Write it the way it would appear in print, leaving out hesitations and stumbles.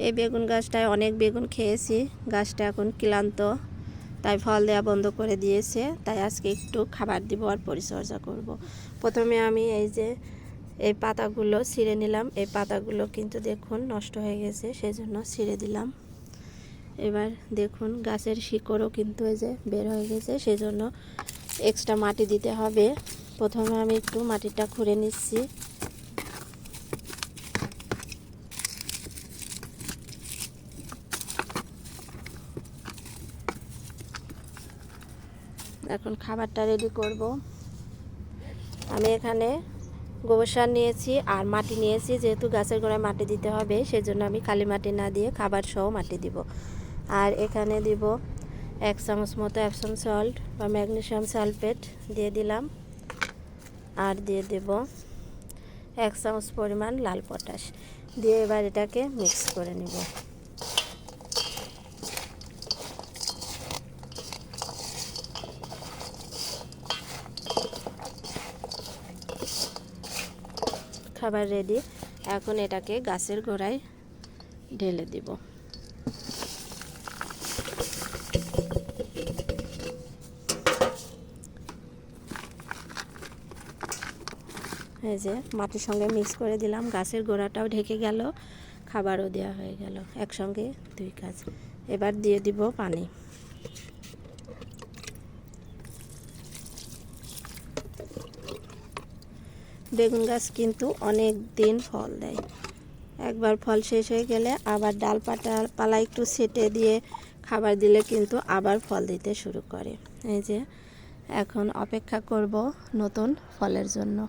এই বেগুন গাছটায় অনেক বেগুন খেয়েছি, গাছটা এখন ক্লান্ত, তাই ফল দেওয়া বন্ধ করে দিয়েছে। তাই আজকে একটু খাবার দিব আর পরিচর্যা করব। প্রথমে আমি এই যে এই পাতাগুলো ছিঁড়ে নিলাম। এই পাতাগুলো কিন্তু দেখুন নষ্ট হয়ে গেছে, সেজন্য ছিঁড়ে দিলাম। এবার দেখুন গাছের শিকড়ও কিন্তু এই যে বের হয়ে গেছে, সেজন্য এক্সট্রা মাটি দিতে হবে। প্রথমে আমি একটু মাটিটা খুঁড়ে নিচ্ছি। এখন খাবারটা রেডি করব। আমি এখানে গোবর সার নিয়েছি আর মাটি নিয়েছি, যেহেতু গাছের গোড়ায় মাটি দিতে হবে সেজন্য আমি খালি মাটি না দিয়ে খাবার সহ মাটি দিব। আর এখানে দিব 1 চামচ মতো এপসম সল্ট বা ম্যাগনেসিয়াম সালফেট দিয়ে দিলাম। আর দিয়ে দেব 1 চামচ পরিমাণ লাল পটাশ দিয়ে এবার এটাকে মিক্স করে নিব। খাবার রেডি। এখন এটাকে গাছের গোড়ায় ঢেলে দিব। এই যে মাটির সঙ্গে মিক্স করে দিলাম, গাছের গোড়াটাও ঢেকে গেল, খাবারও দেওয়া হয়ে গেল, একসঙ্গে দুই কাজ। এবার দিয়ে দিব পানি। বেগুন গাছ কিন্তু অনেক দিন ফল দেয়। একবার ফল শেষ হয়ে গেলে আবার পালা একটু ছেটে দিয়ে খাবার দিলে কিন্তু আবার ফল দিতে শুরু করে। এই যে এখন অপেক্ষা করব নতুন ফলের জন্য।